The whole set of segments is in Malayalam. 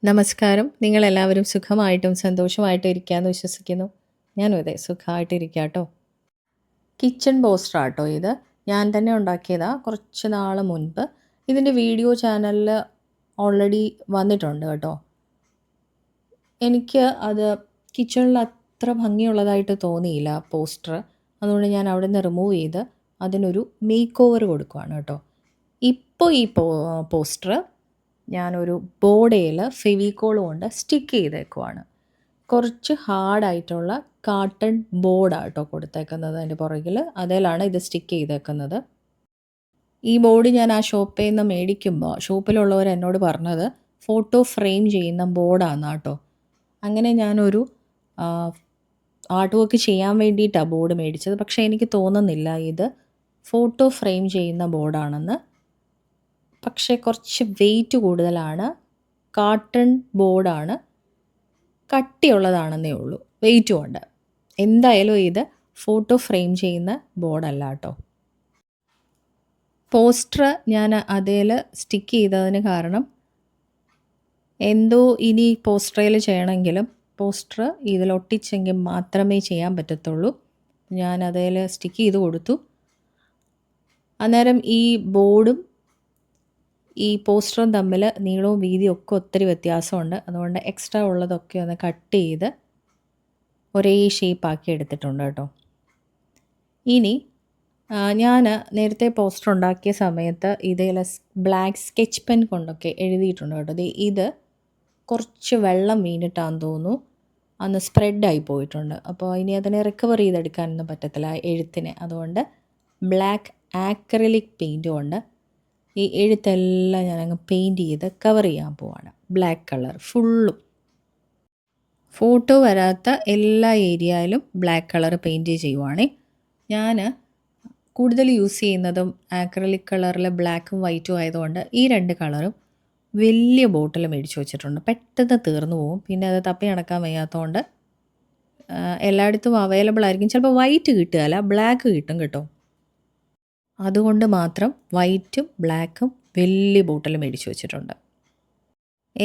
നമസ്കാരം. നിങ്ങളെല്ലാവരും സുഖമായിട്ടും സന്തോഷമായിട്ടും ഇരിക്കാന്ന് വിശ്വസിക്കുന്നു. ഞാനും അതെ സുഖമായിട്ടിരിക്കാട്ടോ. കിച്ചൺ പോസ്റ്ററാട്ടോ ഇത്. ഞാൻ തന്നെ ഉണ്ടാക്കിയതാ കുറച്ച് നാൾ മുൻപ്. ഇതിൻ്റെ വീഡിയോ ചാനലിൽ ഓൾറെഡി വന്നിട്ടുണ്ട് കേട്ടോ. എനിക്ക് അത് കിച്ചണിൽ അത്ര ഭംഗിയുള്ളതായിട്ട് തോന്നിയില്ല പോസ്റ്റർ. അതുകൊണ്ട് ഞാൻ അവിടെ നിന്ന് റിമൂവ് ചെയ്ത് അതിനൊരു മേക്ക് ഓവർ കൊടുക്കുവാണ് കേട്ടോ. ഇപ്പോൾ ഈ പോസ്റ്റർ ഞാനൊരു ബോർഡേൽ ഫെവിക്കോൾ കൊണ്ട് സ്റ്റിക്ക് ചെയ്തേക്കുവാണ്. കുറച്ച് ഹാർഡായിട്ടുള്ള കാർട്ടൺ ബോർഡാണ് കേട്ടോ കൊടുത്തേക്കുന്നത് അതിൻ്റെ പുറകിൽ. അതിലാണ് ഇത് സ്റ്റിക്ക് ചെയ്തേക്കുന്നത്. ഈ ബോർഡ് ഞാൻ ആ ഷോപ്പിൽ നിന്ന് മേടിക്കുമ്പോൾ ഷോപ്പിലുള്ളവർ എന്നോട് പറഞ്ഞത് ഫോട്ടോ ഫ്രെയിം ചെയ്യുന്ന ബോർഡാണെന്നാണ് കേട്ടോ. അങ്ങനെ ഞാനൊരു ആർട്ട് വർക്ക് ചെയ്യാൻ വേണ്ടിയിട്ടാണ് ബോർഡ് മേടിച്ചത്. പക്ഷേ എനിക്ക് തോന്നുന്നില്ല ഇത് ഫോട്ടോ ഫ്രെയിം ചെയ്യുന്ന ബോർഡാണെന്ന്. പക്ഷേ കുറച്ച് വെയിറ്റ് കൂടുതലാണ്. കാർട്ടൺ ബോർഡാണ്. കട്ടിയുള്ളതാണെന്നേ ഉള്ളൂ. വെയിറ്റും ഉണ്ട്. എന്തായാലും ഇത് ഫോട്ടോ ഫ്രെയിം ചെയ്യുന്ന ബോർഡല്ല കേട്ടോ. പോസ്റ്റർ ഞാൻ അതേൽ സ്റ്റിക്ക് ചെയ്തതിന് കാരണം എന്തോ ഇനി പോസ്റ്ററിൽ ചെയ്യണമെങ്കിലും പോസ്റ്റർ ഇതിലൊട്ടിച്ചെങ്കിൽ മാത്രമേ ചെയ്യാൻ പറ്റത്തുള്ളൂ. ഞാൻ അതേൽ സ്റ്റിക്ക് ചെയ്ത് കൊടുത്തു. അന്നേരം ഈ ബോർഡും ഈ പോസ്റ്ററും തമ്മിൽ നീളവും വീതിയും ഒക്കെ ഒത്തിരി വ്യത്യാസമുണ്ട്. അതുകൊണ്ട് എക്സ്ട്രാ ഉള്ളതൊക്കെ ഒന്ന് കട്ട് ചെയ്ത് ഒരേ ഷേപ്പാക്കി എടുത്തിട്ടുണ്ട് കേട്ടോ. ഇനി ഞാൻ നേരത്തെ പോസ്റ്റർ ഉണ്ടാക്കിയ സമയത്ത് ഇതിൽ ബ്ലാക്ക് സ്കെച്ച് പെൻ കൊണ്ടൊക്കെ എഴുതിയിട്ടുണ്ട് കേട്ടോ. ഇത് കുറച്ച് വെള്ളം വീണിട്ടാന്ന് തോന്നുന്നു അന്ന് സ്പ്രെഡായി പോയിട്ടുണ്ട്. അപ്പോൾ ഇനി അതിനെ റിക്കവർ ചെയ്തെടുക്കാനൊന്നും പറ്റത്തില്ല എഴുത്തിനെ. അതുകൊണ്ട് ബ്ലാക്ക് ആക്രിലിക് പെയിൻറ്റും കൊണ്ട് ഈ എഴുത്തെല്ലാം ഞാനങ്ങ് പെയിൻറ്റ് ചെയ്ത് കവർ ചെയ്യാൻ പോവാണ്. ബ്ലാക്ക് കളർ ഫുള്ളും. ഫോട്ടോ വരാത്ത എല്ലാ ഏരിയയിലും ബ്ലാക്ക് കളർ പെയിൻറ്റ് ചെയ്യുവാണേ. ഞാൻ കൂടുതൽ യൂസ് ചെയ്യുന്നതും ആക്രിലിക് കളറിൽ ബ്ലാക്കും വൈറ്റും ആയതുകൊണ്ട് ഈ രണ്ട് കളറും വലിയ ബോട്ടിൽ മേടിച്ച് വെച്ചിട്ടുണ്ട്. പെട്ടെന്ന് തീർന്നു പോകും. പിന്നെ അത് തപ്പി നടക്കാൻ വയ്യാത്തതുകൊണ്ട് എല്ലായിടത്തും അവൈലബിൾ ആയിരിക്കും. ചിലപ്പോൾ വൈറ്റ് കിട്ടുകയില്ല, ബ്ലാക്ക് കിട്ടും കേട്ടോ. അതുകൊണ്ട് മാത്രം വൈറ്റും ബ്ലാക്കും വലിയ ബോട്ടിൽ മേടിച്ച് വെച്ചിട്ടുണ്ട്.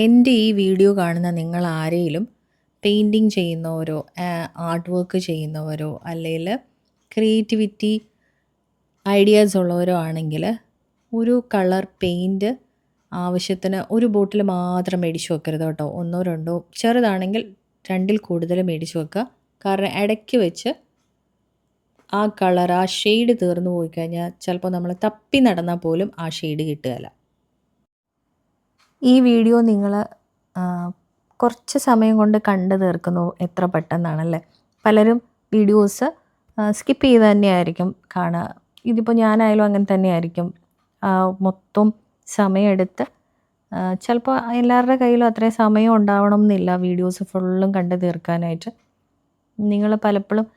എൻ്റെ ഈ വീഡിയോ കാണുന്ന നിങ്ങൾ ആരെങ്കിലും പെയിൻറ്റിങ് ചെയ്യുന്നവരോ ആർട്ട് വർക്ക് ചെയ്യുന്നവരോ അല്ലെങ്കിൽ ക്രിയേറ്റിവിറ്റി ഐഡിയാസ് ഉള്ളവരോ ആണെങ്കിൽ ഒരു കളർ പെയിൻറ്റ് ആവശ്യത്തിന് ഒരു ബോട്ടിൽ മാത്രം മേടിച്ച് വെക്കരുത് കേട്ടോ. ഒന്നോ രണ്ടോ, ചെറുതാണെങ്കിൽ രണ്ടിൽ കൂടുതൽ മേടിച്ച് വെക്കുക. കാരണം ഇടയ്ക്ക് വെച്ച് ആ കളർ ആ ഷെയ്ഡ് തീർന്നു പോയി കഴിഞ്ഞാൽ ചിലപ്പോൾ നമ്മൾ തപ്പി നടന്നാൽ പോലും ആ ഷെയ്ഡ് കിട്ടുകയില്ല. ഈ വീഡിയോ നിങ്ങൾ കുറച്ച് സമയം കൊണ്ട് കണ്ടു തീർക്കുന്നു എത്ര പെട്ടെന്നാണല്ലേ. പലരും വീഡിയോസ് സ്കിപ്പ് ചെയ്ത് തന്നെയായിരിക്കും കാണുക. ഇതിപ്പോൾ ഞാനായാലും അങ്ങനെ തന്നെയായിരിക്കും. മൊത്തം സമയമെടുത്ത് ചിലപ്പോൾ എല്ലാവരുടെ കയ്യിലും അത്രയും സമയം ഉണ്ടാവണം എന്നില്ല വീഡിയോസ് ഫുള്ളും കണ്ടു തീർക്കാനായിട്ട്. നിങ്ങൾ പലപ്പോഴും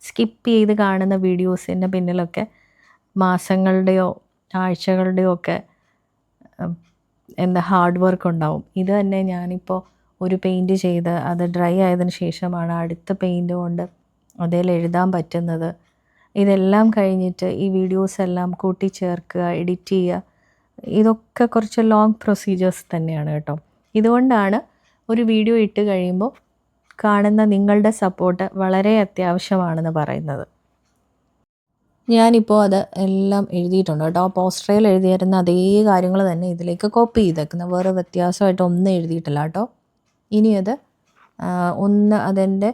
സ്കിപ്പ് ചെയ്ത് കാണുന്ന വീഡിയോസിൻ്റെ പിന്നിലൊക്കെ മാസങ്ങളുടെയോ ആഴ്ചകളുടെയോ ഒക്കെ ഹാർഡ് വർക്ക് ഉണ്ടാവും. ഇത് തന്നെ ഞാനിപ്പോൾ ഒരു പെയിൻറ്റ് ചെയ്ത് അത് ഡ്രൈ ആയതിനു ശേഷമാണ് അടുത്ത പെയിൻറ്റ് കൊണ്ട് അതിൽ എഴുതാൻ പറ്റുന്നത്. ഇതെല്ലാം കഴിഞ്ഞിട്ട് ഈ വീഡിയോസ് എല്ലാം കൂട്ടിച്ചേർക്കുക, എഡിറ്റ് ചെയ്യുക, ഇതൊക്കെ കുറച്ച് ലോങ് പ്രൊസീജിയേഴ്സ് തന്നെയാണ് കേട്ടോ. ഇതുകൊണ്ടാണ് ഒരു വീഡിയോ ഇട്ട് കഴിയുമ്പോൾ കാണുന്ന നിങ്ങളുടെ സപ്പോർട്ട് വളരെ അത്യാവശ്യമാണെന്ന് പറയുന്നത്. ഞാനിപ്പോൾ അത് എല്ലാം എഴുതിയിട്ടുണ്ട് കേട്ടോ. പോസ്റ്ററിൽ എഴുതിയിരുന്ന അതേ കാര്യങ്ങൾ തന്നെ ഇതിലേക്ക് കോപ്പി ചെയ്തേക്കുന്നത്. വേറെ വ്യത്യാസമായിട്ട് ഒന്നും എഴുതിയിട്ടില്ല കേട്ടോ. ഇനി അത് അതിൻ്റെ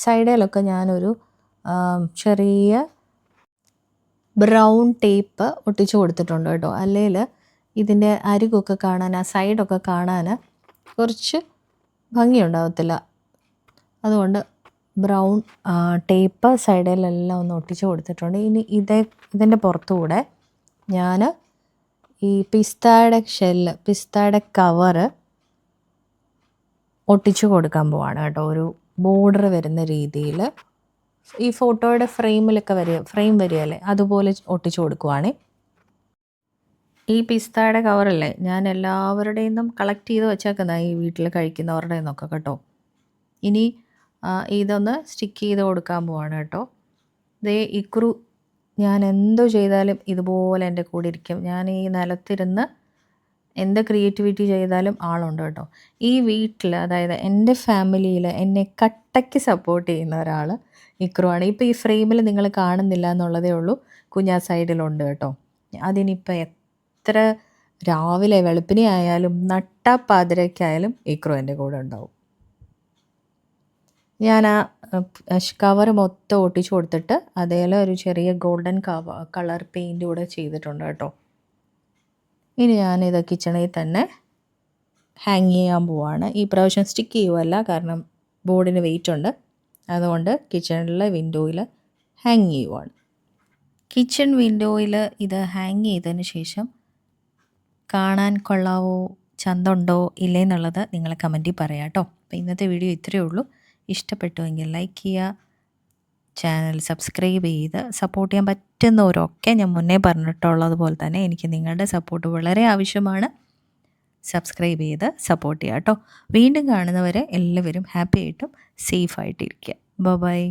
സൈഡിലൊക്കെ ഞാനൊരു ചെറിയ ബ്രൗൺ ടേപ്പ് ഒട്ടിച്ച് കൊടുത്തിട്ടുണ്ട് കേട്ടോ. അല്ലെങ്കിൽ ഇതിൻ്റെ അരികൊക്കെ കാണാൻ, ആ സൈഡൊക്കെ കാണാൻ കുറച്ച് ഭംഗിയുണ്ടാകത്തില്ല. അതുകൊണ്ട് ബ്രൗൺ ടേപ്പ് സൈഡിലെല്ലാം ഒന്ന് ഒട്ടിച്ച് കൊടുത്തിട്ടുണ്ട്. ഇനി ഇതിൻ്റെ പുറത്തുകൂടെ ഞാൻ ഈ പിസ്തയുടെ കവറ് ഒട്ടിച്ച് കൊടുക്കാൻ പോവാണ് കേട്ടോ. ഒരു ബോർഡർ വരുന്ന രീതിയിൽ ഈ ഫോട്ടോയുടെ ഫ്രെയിം വരികയല്ലേ, അതുപോലെ ഒട്ടിച്ച് കൊടുക്കുവാണേ. ഈ പിസ്തയുടെ കവറല്ലേ ഞാൻ എല്ലാവരുടെയും നിന്നും കളക്ട് ചെയ്ത് വെച്ചേക്കുന്നത്, ഈ വീട്ടിൽ കഴിക്കുന്നവരുടെ നിന്നൊക്കെ കേട്ടോ. ഇനി ഇതൊന്ന് സ്റ്റിക്ക് ചെയ്ത് കൊടുക്കാൻ പോവാണ് കേട്ടോ. ഇക്രു ഞാൻ എന്തോ ചെയ്താലും ഇതുപോലെ എൻ്റെ കൂടെ ഇരിക്കും. ഞാൻ ഈ നിലത്തിരുന്ന് എന്ത് ക്രിയേറ്റിവിറ്റി ചെയ്താലും ആളുണ്ട് കേട്ടോ. ഈ വീട്ടിൽ അതായത് എൻ്റെ ഫാമിലിയിൽ എന്നെ കട്ടയ്ക്ക് സപ്പോർട്ട് ചെയ്യുന്ന ഒരാൾ ഇക്രുവാണ്. ഇപ്പോൾ ഈ ഫ്രെയിമിൽ നിങ്ങൾ കാണുന്നില്ല എന്നുള്ളതേ ഉള്ളൂ. കുഞ്ഞാ സൈഡിലുണ്ട് കേട്ടോ. അതിനിപ്പോൾ എത്ര രാവിലെ വെളുപ്പിനെ ആയാലും നട്ടാപ്പാതിരയ്ക്കായാലും ഇക്രു എൻ്റെ കൂടെ ഉണ്ടാവും. ഞാൻ ആ കവർ മൊത്തം ഒട്ടിച്ചു കൊടുത്തിട്ട് അതേലെ ഒരു ചെറിയ ഗോൾഡൻ കളർ പെയിൻറ് കൂടെ ചെയ്തിട്ടുണ്ട് കേട്ടോ. ഇനി ഞാനിത് കിച്ചണിൽ തന്നെ ഹാങ് ചെയ്യാൻ പോവാണ്. ഈ പ്രാവശ്യം സ്റ്റിക്ക് ചെയ്യുമല്ല, കാരണം ബോർഡിന് വെയിറ്റ് ഉണ്ട്. അതുകൊണ്ട് കിച്ചണിലെ വിൻഡോയിൽ ഹാങ് ചെയ്യുവാണ്. കിച്ചൺ വിൻഡോയിൽ ഇത് ഹാങ് ചെയ്തതിന് ശേഷം കാണാൻ കൊള്ളാവോ, ചന്തമുണ്ടോ ഇല്ലേ എന്നുള്ളത് നിങ്ങൾ കമൻറ്റിൽ പറയാം കേട്ടോ. അപ്പോൾ ഇന്നത്തെ വീഡിയോ ഇത്രയേ ഉള്ളൂ. ഇഷ്ടപ്പെട്ടുവെങ്കിൽ ലൈക്ക് ചെയ്യുക, ചാനൽ സബ്സ്ക്രൈബ് ചെയ്ത് സപ്പോർട്ട് ചെയ്യാൻ പറ്റുന്നവരൊക്കെ ഞാൻ മുന്നേ പറഞ്ഞിട്ടുള്ളതുപോലെ തന്നെ എനിക്ക് നിങ്ങളുടെ സപ്പോർട്ട് വളരെ ആവശ്യമാണ്. സബ്സ്ക്രൈബ് ചെയ്ത് സപ്പോർട്ട് ചെയ്യുക കേട്ടോ. വീണ്ടും കാണുന്നവരെ എല്ലാവരും ഹാപ്പി ആയിട്ടും സേഫായിട്ടിരിക്കുക. ബൈ.